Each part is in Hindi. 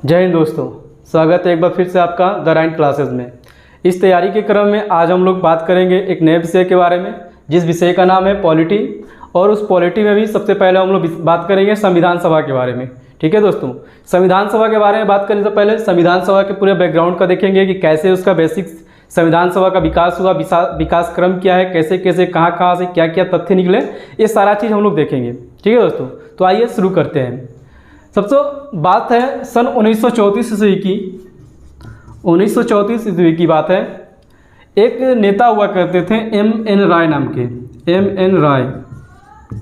जय हिंद दोस्तों, स्वागत है एक बार फिर से आपका द राइट क्लासेस में। इस तैयारी के क्रम में आज हम लोग बात करेंगे एक नए विषय के बारे में, जिस विषय का नाम है पॉलिटी। और उस पॉलिटी में भी सबसे पहले हम लोग बात करेंगे संविधान सभा के बारे में। ठीक है दोस्तों, संविधान सभा के बारे में बात करने से पहले संविधान सभा के पूरे बैकग्राउंड का देखेंगे कि कैसे उसका बेसिक संविधान सभा का विकास हुआ, विकास क्रम क्या है, कैसे कैसे कहाँ से क्या क्या तथ्य निकले, ये सारा चीज़ हम लोग देखेंगे। ठीक है दोस्तों, तो आइए शुरू करते हैं। सबसे बात है सन 1934 ईस्वी की। 1934 ईस्वी की बात है। एक नेता हुआ करते थे M.N. राय नाम के, M.N. राय।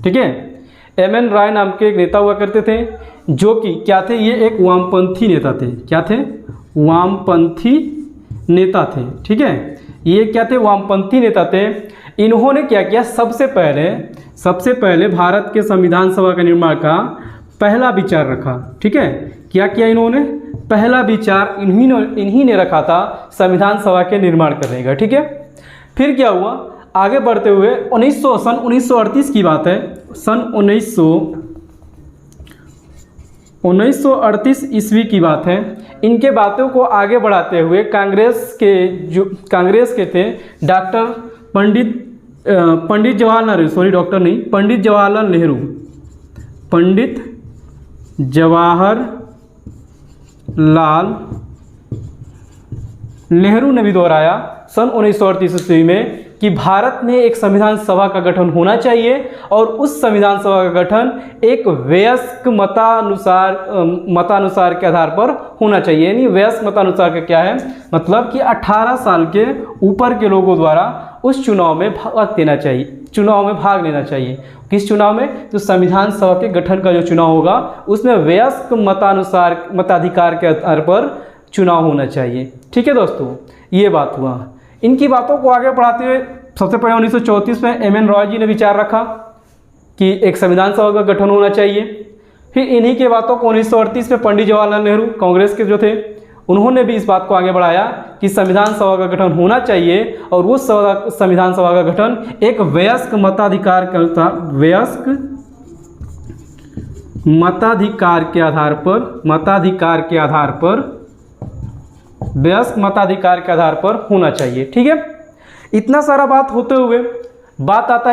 ठीक है, M.N. राय नाम के एक नेता हुआ करते थे, जो कि क्या थे, ये एक वामपंथी नेता थे। क्या थे? वामपंथी नेता थे। ठीक है, ये क्या थे? वामपंथी नेता थे। इन्होंने क्या किया, सबसे पहले भारत के संविधान सभा का निर्माण का पहला विचार रखा। ठीक है, क्या किया इन्होंने? पहला विचार इन्हीं ने रखा था संविधान सभा के निर्माण करने का। ठीक है, फिर क्या हुआ, आगे बढ़ते हुए सन 1938 की बात है। सन 1938 ईस्वी की बात है। इनके बातों को आगे बढ़ाते हुए कांग्रेस के थे डॉक्टर पंडित जवाहरलाल नेहरू, पंडित जवाहरलाल नेहरू ने भी दोहराया सन 1938 ईस्वी में कि भारत में एक संविधान सभा का गठन होना चाहिए, और उस संविधान सभा का गठन एक वयस्क मतानुसार के आधार पर होना चाहिए। यानी वयस्क मतानुसार का क्या है मतलब कि 18 साल के ऊपर के लोगों द्वारा उस चुनाव में भाग लेना चाहिए। किस चुनाव में? तो संविधान सभा के गठन का जो चुनाव होगा उसमें वयस्क मताधिकार के आधार पर चुनाव होना चाहिए। ठीक है दोस्तों, ये बात हुआ। इनकी बातों को आगे बढ़ाते हुए सबसे पहले 1934 में M.N. रॉय जी ने विचार रखा कि एक संविधान सभा का गठन होना चाहिए। फिर इन्हीं के बातों को 1938 में पंडित जवाहरलाल नेहरू, कांग्रेस के जो थे, उन्होंने भी इस बात को आगे बढ़ाया कि संविधान सभा का गठन होना चाहिए, और वो संविधान सभा का गठन एक वयस्क मताधिकार के आधार पर होना चाहिए। ठीक है, इतना सारा बात होते हुए बात आता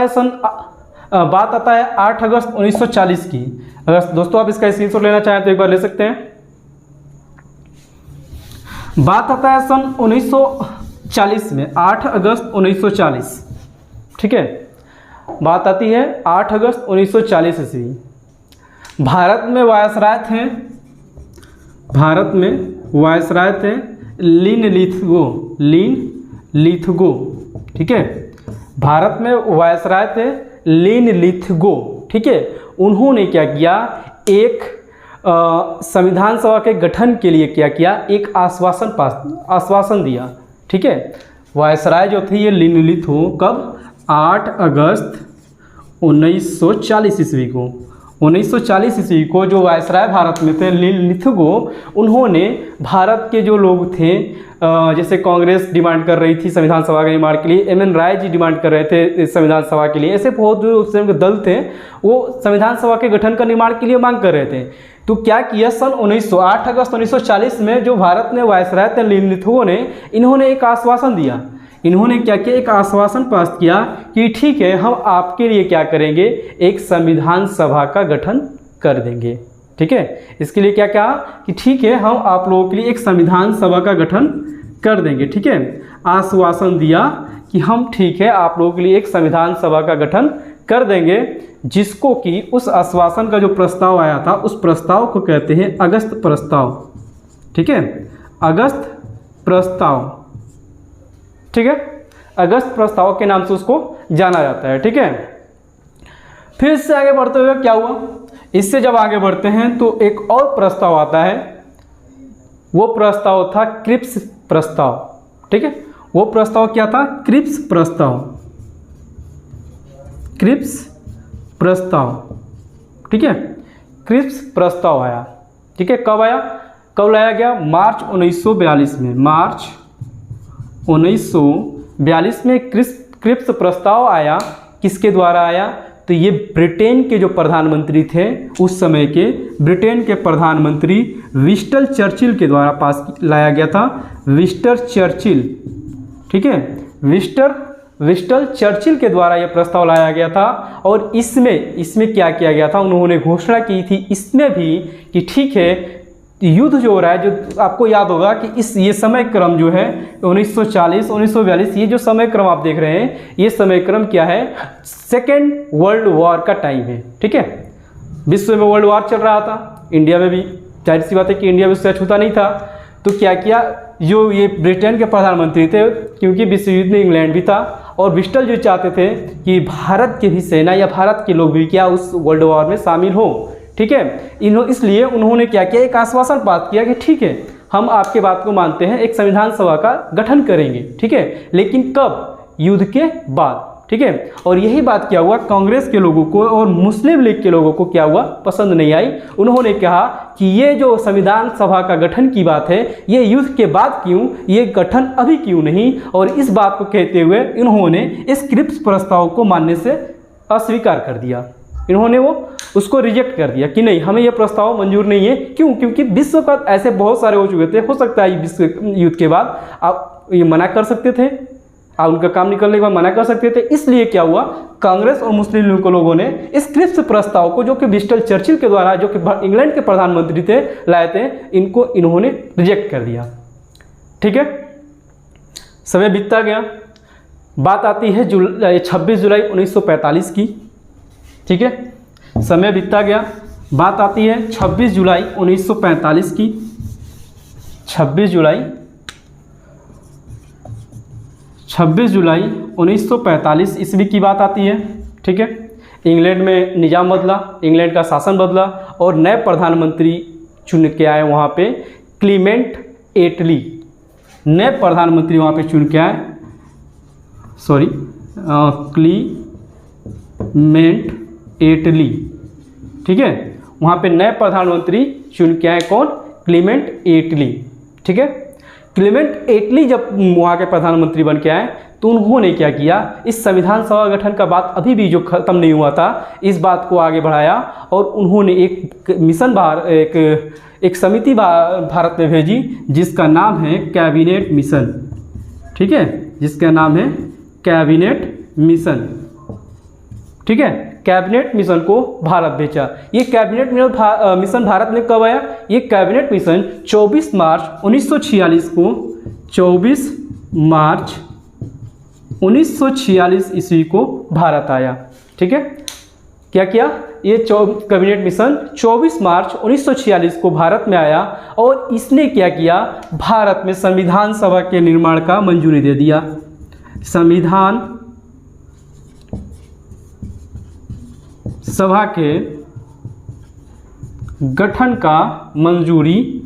है 8 अगस्त 1940 की। अगर दोस्तों आप इसका स्क्रीनशॉट लेना चाहें तो एक बार ले सकते हैं। बात आता है सन 1940 में, 8 अगस्त 1940। ठीक है, बात आती है 8 अगस्त 1940 ईस्वी। भारत में वायसराय थे लिन लिथगो। ठीक है, भारत में वायसराय थे लिन लिथगो। ठीक है, उन्होंने क्या किया, एक संविधान सभा के गठन के लिए क्या किया, एक आश्वासन दिया। ठीक है, वायसराय जो थे ये लिन लिथगो, कब? 8 अगस्त 1940 ईस्वी को। 1940 ईस्वी को जो वायसराय भारत में थे लिन लिथगो, उन्होंने भारत के जो लोग थे, जैसे कांग्रेस डिमांड कर रही थी संविधान सभा के निर्माण के लिए, M.N. राय जी डिमांड कर रहे थे संविधान सभा के लिए, ऐसे बहुत जो उस समय के दल थे वो संविधान सभा के गठन का निर्माण के लिए मांग कर रहे थे। तो क्या किया, सन 8 अगस्त 1940 में जो भारत में वायसराय थे लिन लिथगो ने, इन्होंने एक आश्वासन दिया। इन्होंने क्या किया, एक आश्वासन पास किया कि ठीक है, हम आपके लिए क्या करेंगे, एक संविधान सभा का गठन कर देंगे। ठीक है, इसके लिए क्या कहा कि ठीक है, हम आप लोगों के लिए एक संविधान सभा का गठन कर देंगे। ठीक है, आश्वासन दिया कि हम ठीक है आप लोगों के लिए एक संविधान सभा का गठन कर देंगे, जिसको कि उस आश्वासन का जो प्रस्ताव आया था, उस प्रस्ताव को कहते हैं अगस्त प्रस्ताव। ठीक है, अगस्त प्रस्ताव। ठीक है, अगस्त प्रस्ताव के नाम से उसको जाना जाता है। ठीक है, फिर इससे आगे बढ़ते हुए क्या हुआ, इससे जब आगे बढ़ते हैं तो एक और प्रस्ताव आता है। वो प्रस्ताव था क्रिप्स प्रस्ताव। ठीक है, वो प्रस्ताव क्या था? क्रिप्स प्रस्ताव। ठीक है, क्रिप्स प्रस्ताव आया। ठीक है, कब आया? कब लाया गया? मार्च 1942 में। मार्च 1942 में क्रिप्स प्रस्ताव आया। किसके द्वारा आया? तो ये ब्रिटेन के जो प्रधानमंत्री थे उस समय के, ब्रिटेन के प्रधानमंत्री विंस्टन चर्चिल के द्वारा पास लाया गया था। विंस्टन चर्चिल, ठीक है, विंस्टन चर्चिल के द्वारा यह प्रस्ताव लाया गया था। और इसमें क्या किया गया था, उन्होंने घोषणा की थी इसमें भी कि ठीक है युद्ध जो हो रहा है, जो आपको याद होगा कि ये समय क्रम जो है 1940 1942, ये जो समय क्रम आप देख रहे हैं, ये समय क्रम क्या है, सेकेंड वर्ल्ड वॉर का टाइम है। ठीक है, विश्व में वर्ल्ड वॉर चल रहा था, इंडिया में भी जाहिर सी बात है कि इंडिया में उससे अछूता नहीं था। तो क्या किया, जो ये ब्रिटेन के प्रधानमंत्री थे, क्योंकि विश्व युद्ध में इंग्लैंड भी था और विंस्टन जो चाहते थे कि भारत की भी सेना या भारत के लोग भी क्या उस वर्ल्ड वॉर में शामिल हो। ठीक है, इसलिए उन्होंने क्या किया, एक आश्वासन पास किया कि ठीक है हम आपके बात को मानते हैं, एक संविधान सभा का गठन करेंगे। ठीक है, लेकिन कब, युद्ध के बाद। ठीक है, और यही बात क्या हुआ, कांग्रेस के लोगों को और मुस्लिम लीग के लोगों को क्या हुआ, पसंद नहीं आई। उन्होंने कहा कि ये जो संविधान सभा का गठन की बात है, ये युद्ध के बाद क्यों, ये गठन अभी क्यों नहीं। और इस बात को कहते हुए इन्होंने इस क्रिप्स प्रस्ताव को मानने से अस्वीकार कर दिया। इन्होंने उसको रिजेक्ट कर दिया कि नहीं, हमें यह प्रस्ताव मंजूर नहीं है। क्यों, क्योंकि विश्व का ऐसे बहुत सारे हो चुके थे, हो सकता है विश्व युद्ध के बाद आप ये मना कर सकते थे, आप उनका काम निकलने के बाद मना कर सकते थे। इसलिए क्या हुआ, कांग्रेस और मुस्लिम लीग के लोगों ने इस क्रिप्स प्रस्ताव को, जो कि विंस्टन चर्चिल के द्वारा, जो कि इंग्लैंड के प्रधानमंत्री थे, लाए थे, इन्होंने रिजेक्ट कर दिया। ठीक है, समय बीतता गया, बात आती है 26 जुलाई 1945 की। ठीक है, समय बीतता गया, बात आती है 26 जुलाई 1945 की। 26 जुलाई 1945 ईस्वी की बात आती है। ठीक है, इंग्लैंड में निज़ाम बदला, इंग्लैंड का शासन बदला और नए प्रधानमंत्री चुन के आए वहाँ पे क्लीमेंट एटली, नए प्रधानमंत्री वहाँ पे चुन के आए, क्लीमेंट एटली। ठीक है, वहाँ पे नए प्रधानमंत्री चुन के आए, कौन, क्लीमेंट एटली। ठीक है, क्लीमेंट एटली जब वहाँ के प्रधानमंत्री बन के आए तो उन्होंने क्या किया, इस संविधान सभा गठन का बात अभी भी जो खत्म नहीं हुआ था, इस बात को आगे बढ़ाया और उन्होंने एक मिशन एक समिति भारत में भेजी जिसका नाम है कैबिनेट मिशन। ठीक है, जिसका नाम है कैबिनेट मिशन। ठीक है, कैबिनेट मिशन को भारत भेजा। ये कैबिनेट मिशन भारत में कब आया, ये कैबिनेट मिशन 24 मार्च 1946 को, 24 मार्च 1946 ईस्वी को भारत आया। ठीक है, क्या किया, ये कैबिनेट मिशन 24 मार्च 1946 को भारत में आया और इसने क्या किया, भारत में संविधान सभा के निर्माण का मंजूरी दे दिया। संविधान सभा के गठन का मंजूरी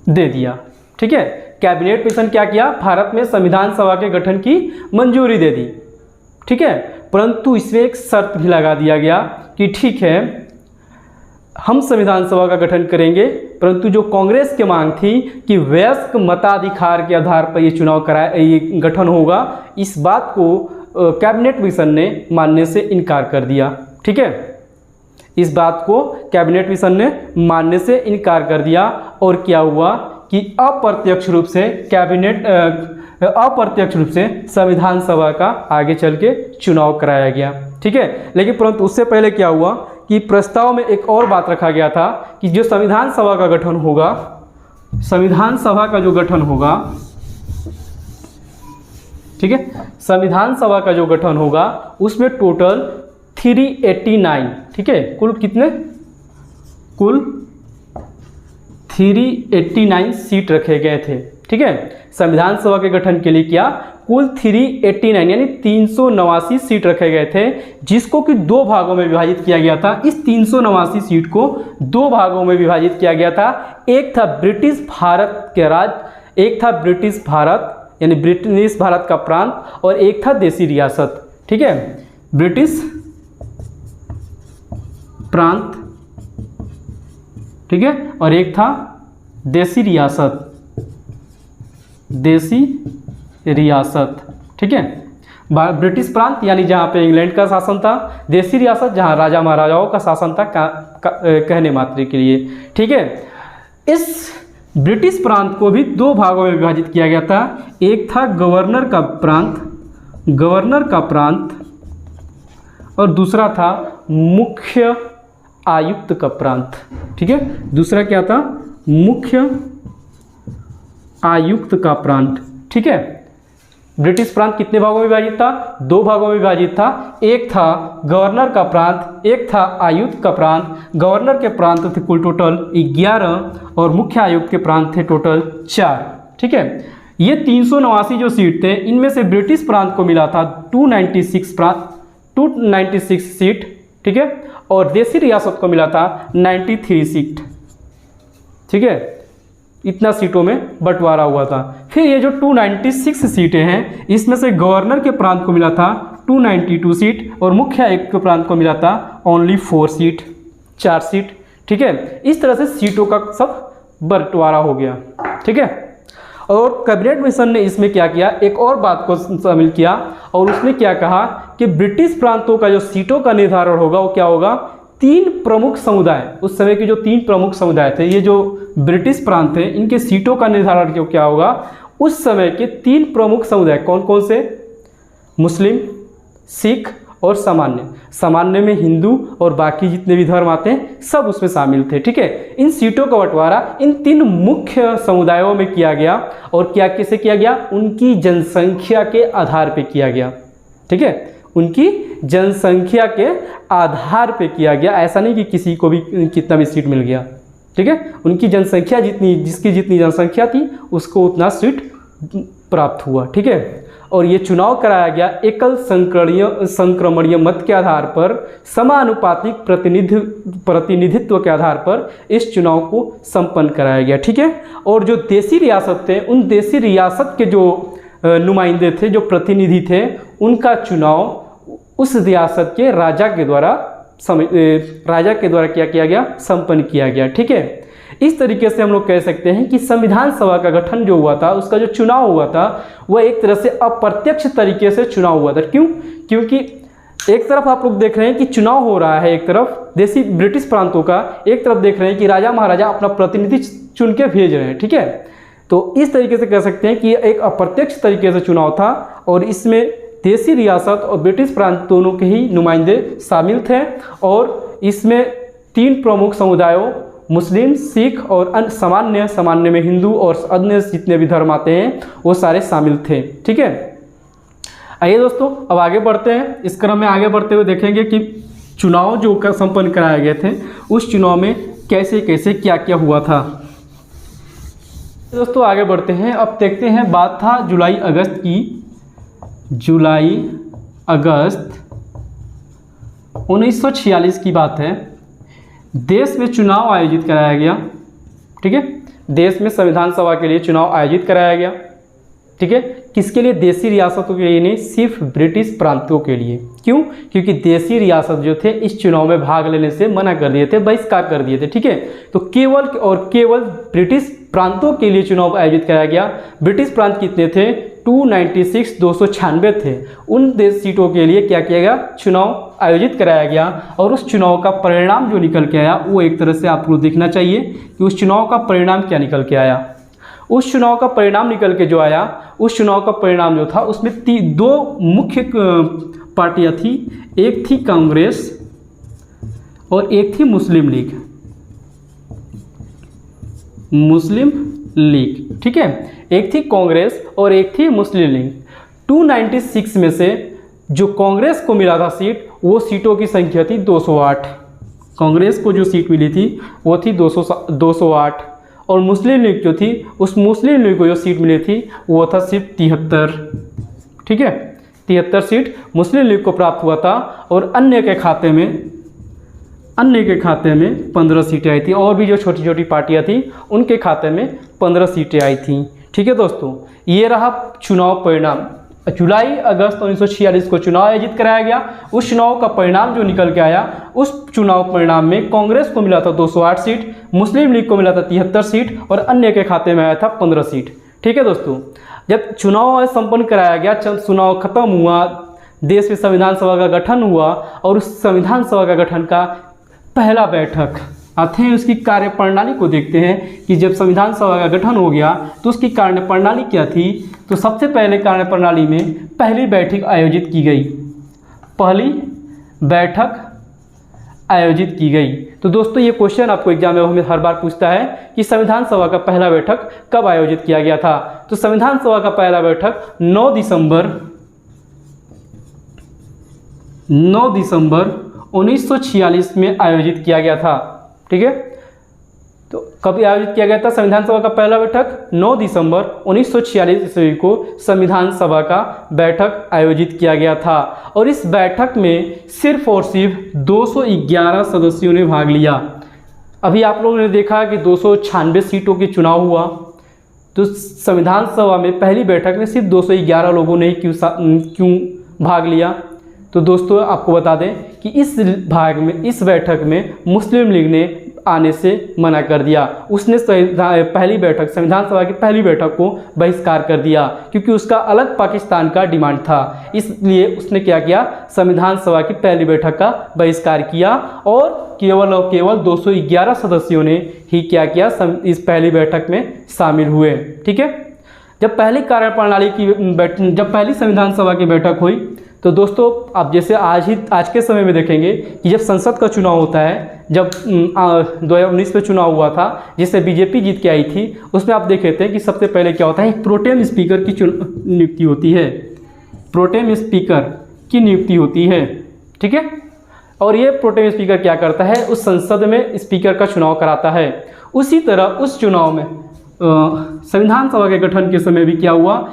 दे दिया। ठीक है, कैबिनेट मिशन क्या किया, भारत में संविधान सभा के गठन की मंजूरी दे दी। ठीक है, परंतु इसमें एक शर्त भी लगा दिया गया कि ठीक है हम संविधान सभा का गठन करेंगे, परंतु जो कांग्रेस की मांग थी कि वयस्क मताधिकार के आधार पर ये चुनाव ये गठन होगा, इस बात को कैबिनेट मिशन ने मानने से इनकार कर दिया। ठीक है, इस बात को कैबिनेट मिशन ने मानने से इनकार कर दिया और क्या हुआ कि अप्रत्यक्ष रूप से संविधान सभा का आगे चल के चुनाव कराया गया। ठीक है, लेकिन परंतु उससे पहले क्या हुआ कि प्रस्ताव में एक और बात रखा गया था कि जो संविधान सभा का गठन होगा, संविधान सभा का जो गठन होगा, ठीक है, संविधान सभा का जो गठन होगा उसमें टोटल 389, ठीक है, कुल कितने, कुल 389 सीट रखे गए थे। ठीक है, संविधान सभा के गठन के लिए क्या, कुल 389 यानी 389 सीट रखे गए थे, जिसको कि दो भागों में विभाजित किया गया था। इस 389 सीट को दो भागों में विभाजित किया गया था। एक था ब्रिटिश भारत के राज्य, एक था ब्रिटिश भारत यानी ब्रिटिश भारत का प्रांत, और एक था देसी रियासत। ठीक है, ब्रिटिश प्रांत, ठीक है, और एक था देसी रियासत, देसी रियासत। ठीक है, ब्रिटिश प्रांत यानी जहाँ पे इंग्लैंड का शासन था, देसी रियासत जहाँ राजा महाराजाओं का शासन था कहने मात्र के लिए। ठीक है, इस ब्रिटिश प्रांत को भी दो भागों में विभाजित किया गया था। एक था गवर्नर का प्रांत और दूसरा था मुख्य आयुक्त का प्रांत। ठीक है, दूसरा क्या था? मुख्य आयुक्त का प्रांत। ठीक है, ब्रिटिश प्रांत कितने भागों में विभाजित था? दो भागों में विभाजित था। एक था गवर्नर का प्रांत, एक था आयुक्त का प्रांत। गवर्नर के प्रांत थे कुल टोटल 11 और मुख्य आयुक्त के प्रांत थे टोटल 4। ठीक है, ये 389 जो सीट थे, इनमें से ब्रिटिश प्रांत को मिला था 296 सीट। ठीक है, और देसी रियासत को मिला था 93 सीट। ठीक है, इतना सीटों में बंटवारा हुआ था। फिर ये जो 296 सीटें हैं, इसमें से गवर्नर के प्रांत को मिला था 292 सीट और मुख्य आयुक्त के प्रांत को मिला था ओनली 4 सीट। ठीक है, इस तरह से सीटों का सब बंटवारा हो गया। ठीक है, और कैबिनेट मिशन ने इसमें क्या किया, एक और बात को शामिल किया और उसने क्या कहा कि ब्रिटिश प्रांतों का जो सीटों का निर्धारण होगा वो क्या होगा? 3 प्रमुख समुदाय, उस समय के जो 3 प्रमुख समुदाय थे, ये जो ब्रिटिश प्रांत थे, इनके सीटों का निर्धारण जो क्या होगा, उस समय के 3 प्रमुख समुदाय कौन कौन से? मुस्लिम, सिख और सामान्य में हिंदू और बाकी जितने भी धर्म आते हैं सब उसमें शामिल थे। ठीक है, इन सीटों का बंटवारा इन 3 मुख्य समुदायों में किया गया और क्या कैसे किया गया? उनकी जनसंख्या के आधार पर किया गया। ठीक है, उनकी जनसंख्या के आधार पे किया गया, ऐसा नहीं कि किसी को भी कितना भी सीट मिल गया। ठीक है, उनकी जनसंख्या जिसकी जितनी जनसंख्या थी उसको उतना सीट प्राप्त हुआ। ठीक है, और ये चुनाव कराया गया एकल संक्रमणीय मत के आधार पर, समानुपातिक प्रतिनिधित्व के आधार पर इस चुनाव को संपन्न कराया गया। ठीक है, और जो देसी रियासत थे, उन देसी रियासत के जो नुमाइंदे थे, जो प्रतिनिधि थे, उनका चुनाव उस रियासत के राजा के द्वारा क्या किया गया? संपन्न किया गया। ठीक है, इस तरीके से हम लोग कह सकते हैं कि संविधान सभा का गठन जो हुआ था, उसका जो चुनाव हुआ था, वह एक तरह से अप्रत्यक्ष तरीके से चुनाव हुआ था। क्यों? क्योंकि एक तरफ आप लोग देख रहे हैं कि चुनाव हो रहा है, एक तरफ देसी ब्रिटिश प्रांतों का, एक तरफ देख रहे हैं कि राजा महाराजा अपना प्रतिनिधि चुन के भेज रहे हैं। ठीक है, तो इस तरीके से कह सकते हैं कि एक अप्रत्यक्ष तरीके से चुनाव था और इसमें देसी रियासत और ब्रिटिश प्रांत दोनों के ही नुमाइंदे शामिल थे और इसमें 3 प्रमुख समुदायों मुस्लिम, सिख और सामान्य में हिंदू और अन्य जितने भी धर्म आते हैं वो सारे शामिल थे। ठीक है, आइए दोस्तों अब आगे बढ़ते हैं। इस क्रम में आगे बढ़ते हुए देखेंगे कि चुनाव जो संपन्न कराए गए थे, उस चुनाव में कैसे कैसे क्या क्या हुआ था। दोस्तों आगे बढ़ते हैं, अब देखते हैं, बात था जुलाई अगस्त 1946 की बात है। देश में चुनाव आयोजित कराया गया। ठीक है, देश में संविधान सभा के लिए चुनाव आयोजित कराया गया। ठीक है, किसके लिए? देसी रियासतों के लिए नहीं, सिर्फ ब्रिटिश प्रांतों के लिए। क्यों? क्योंकि देसी रियासत जो थे इस चुनाव में भाग लेने से मना कर दिए थे, बहिष्कार कर दिए थे। ठीक है, तो केवल ब्रिटिश प्रांतों के लिए चुनाव आयोजित कराया गया। ब्रिटिश प्रांत कितने थे? 296 थे। उन देश सीटों के लिए क्या किया गया? चुनाव आयोजित कराया गया और उस चुनाव का परिणाम जो निकल के आया वो एक तरह से आपको देखना चाहिए कि उस चुनाव का परिणाम क्या निकल के आया। उस चुनाव का परिणाम निकल के जो आया, उस चुनाव का परिणाम जो था उसमें 2 मुख्य पार्टियां थी, एक थी कांग्रेस और एक थी मुस्लिम लीग। ठीक है, एक थी कांग्रेस और एक थी मुस्लिम लीग। 296 में से जो कांग्रेस को मिला था सीट, वो सीटों की संख्या थी 208। कांग्रेस को जो सीट मिली थी वो थी 208 और मुस्लिम लीग जो थी, उस मुस्लिम लीग को जो सीट मिली थी वो था सिर्फ 73। ठीक है, 73 सीट मुस्लिम लीग को प्राप्त हुआ था और अन्य के खाते में 15 सीटें आई थी और भी जो छोटी छोटी पार्टियां थी उनके खाते में 15 सीटें आई थी। ठीक है दोस्तों, ये रहा चुनाव परिणाम। जुलाई अगस्त 1946 को चुनाव आयोजित कराया गया। उस चुनाव का परिणाम जो निकल के आया, उस चुनाव परिणाम में कांग्रेस को मिला था 208 सीट, मुस्लिम लीग को मिला था 73 सीट और अन्य के खाते में आया था 15 सीट। ठीक है दोस्तों, जब चुनाव संपन्न कराया गया, चुनाव खत्म हुआ, देश में संविधान सभा का गठन हुआ और उस संविधान सभा का गठन का पहला बैठक आते हैं, उसकी कार्यप्रणाली को देखते हैं कि जब संविधान सभा का गठन हो गया तो उसकी कार्यप्रणाली क्या थी। तो सबसे पहले कार्यप्रणाली में पहली बैठक आयोजित की गई, पहली बैठक आयोजित की गई। तो दोस्तों ये क्वेश्चन आपको एग्जाम में हमें हर बार पूछता है कि संविधान सभा का पहला बैठक कब आयोजित किया गया था। तो संविधान सभा का पहला बैठक 9 दिसंबर 1946 में आयोजित किया गया था। ठीक है, तो कब आयोजित किया गया था संविधान सभा का पहला बैठक? 9 दिसंबर 1946 ईस्वी को संविधान सभा का बैठक आयोजित किया गया था और इस बैठक में सिर्फ और सिर्फ 211 सदस्यों ने भाग लिया। अभी आप लोगों ने देखा कि 296 सीटों के चुनाव हुआ, तो संविधान सभा में पहली बैठक में सिर्फ 211 लोगों ने क्यों भाग लिया? तो दोस्तों आपको बता दें कि इस बैठक में मुस्लिम लीग ने आने से मना कर दिया। उसने पहली बैठक, संविधान सभा की पहली बैठक को बहिष्कार कर दिया क्योंकि उसका अलग पाकिस्तान का डिमांड था। इसलिए उसने क्या किया, संविधान सभा की पहली बैठक का बहिष्कार किया और केवल 211 सदस्यों ने ही क्या किया, इस पहली बैठक में शामिल हुए। ठीक है, जब पहली संविधान सभा की बैठक हुई तो दोस्तों आप जैसे आज के समय में देखेंगे कि जब संसद का चुनाव होता है, जब 2019 में चुनाव हुआ था जिससे बीजेपी जीत के आई थी, उसमें आप देखे थे कि सबसे पहले क्या होता है, एक प्रोटेम स्पीकर की नियुक्ति होती है। प्रोटेम स्पीकर की नियुक्ति होती है। ठीक है, और ये प्रोटेम स्पीकर क्या करता है, उस संसद में स्पीकर का चुनाव कराता है। उसी तरह उस चुनाव में संविधान सभा के गठन के समय भी क्या हुआ,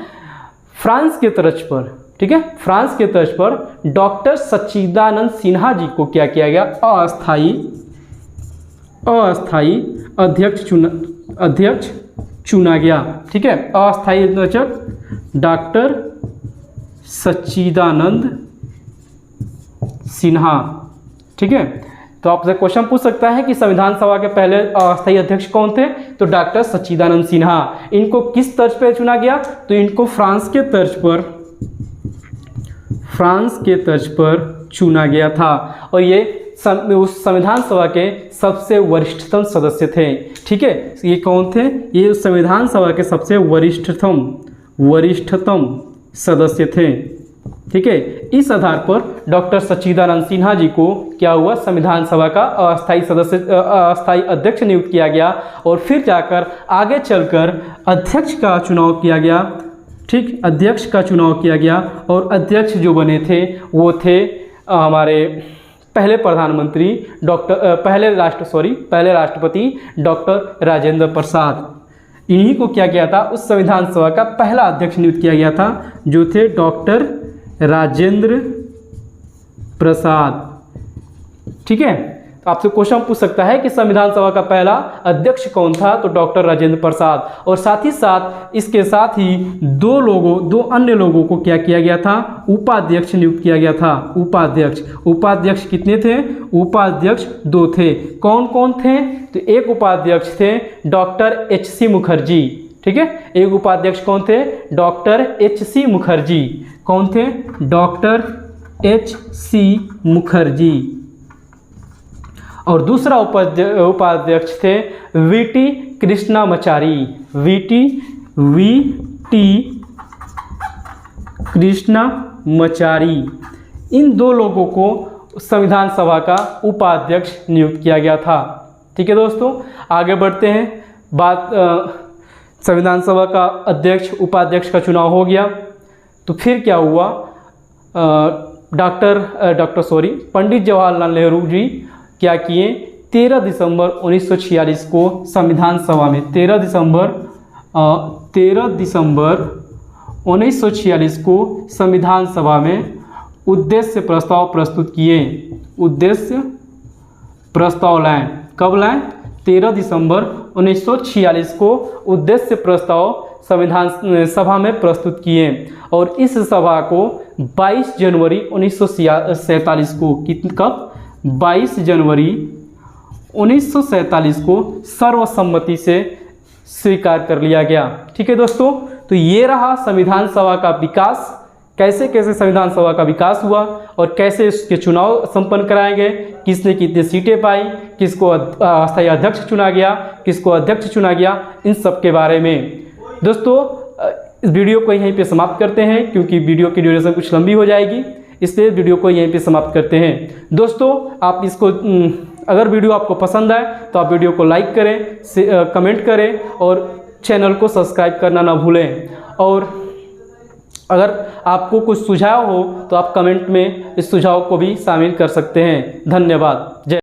फ्रांस के तर्ज पर, ठीक है, फ्रांस के तर्ज पर डॉक्टर सच्चिदानंद सिन्हा जी को क्या किया गया, अस्थाई अध्यक्ष चुना गया। ठीक है, अस्थाई अध्यक्ष डॉक्टर सच्चिदानंद सिन्हा। ठीक है, तो आपसे क्वेश्चन पूछ सकता है कि संविधान सभा के पहले अस्थायी अध्यक्ष कौन थे, तो डॉक्टर सच्चिदानंद सिन्हा। इनको किस तर्ज पर चुना गया, तो इनको फ्रांस के तर्ज पर चुना गया था और ये उस संविधान सभा के सबसे वरिष्ठतम सदस्य थे। ठीक है, ये कौन थे, ये उस संविधान सभा के सबसे वरिष्ठतम सदस्य थे। ठीक है, इस आधार पर डॉक्टर सच्चिदानंद सिन्हा जी को क्या हुआ, संविधान सभा का अस्थायी अध्यक्ष नियुक्त किया गया और फिर जाकर आगे चलकर अध्यक्ष का चुनाव किया गया। ठीक, अध्यक्ष का चुनाव किया गया और अध्यक्ष जो बने थे वो थे हमारे पहले प्रधानमंत्री पहले राष्ट्रपति डॉक्टर राजेंद्र प्रसाद। इन्हीं को क्या किया था, उस संविधान सभा का पहला अध्यक्ष नियुक्त किया गया था, जो थे डॉक्टर राजेंद्र प्रसाद। ठीक है, तो आपसे क्वेश्चन पूछ सकता है कि संविधान सभा का पहला अध्यक्ष कौन था, तो डॉक्टर राजेंद्र प्रसाद। और साथ ही साथ इसके साथ ही दो अन्य लोगों को क्या किया गया था, उपाध्यक्ष नियुक्त किया गया था। उपाध्यक्ष कितने थे, उपाध्यक्ष 2 थे। कौन कौन थे, तो एक उपाध्यक्ष थे डॉक्टर HC मुखर्जी। ठीक है, एक उपाध्यक्ष कौन थे, डॉक्टर HC मुखर्जी। कौन थे, डॉक्टर HC मुखर्जी। और दूसरा उपाध्यक्ष थे VT कृष्णामाचारी। VT कृष्णामाचारी। इन 2 लोगों को संविधान सभा का उपाध्यक्ष नियुक्त किया गया था। ठीक है दोस्तों, आगे बढ़ते हैं। संविधान सभा का अध्यक्ष उपाध्यक्ष का चुनाव हो गया, तो फिर क्या हुआ, पंडित जवाहरलाल नेहरू जी क्या किए, 13 दिसंबर 1946 को संविधान सभा में 13 दिसंबर 1946 को संविधान सभा में उद्देश्य प्रस्ताव प्रस्तुत किए। उद्देश्य प्रस्ताव लाएं, कब लाएं, 13 दिसंबर 1946 को उद्देश्य प्रस्ताव संविधान सभा में प्रस्तुत किए और इस सभा को 22 जनवरी 1947 को कब 22 जनवरी 1947 को सर्वसम्मति से स्वीकार कर लिया गया। ठीक है दोस्तों, तो ये रहा संविधान सभा का विकास, कैसे कैसे संविधान सभा का विकास हुआ और कैसे इसके चुनाव संपन्न कराए गए, किसने कितनी सीटें पाई, किसको अस्थायी अध्यक्ष चुना गया, किसको अध्यक्ष चुना गया, इन सब के बारे में। दोस्तों इस वीडियो को यहीं पे समाप्त करते हैं, क्योंकि वीडियो की ड्यूरेशन कुछ लंबी हो जाएगी, इसलिए वीडियो को यहीं पे समाप्त करते हैं। दोस्तों आप इसको अगर वीडियो आपको पसंद आए तो आप वीडियो को लाइक करें, कमेंट करें और चैनल को सब्सक्राइब करना ना भूलें। और अगर आपको कुछ सुझाव हो तो आप कमेंट में इस सुझाव को भी शामिल कर सकते हैं। धन्यवाद। जय।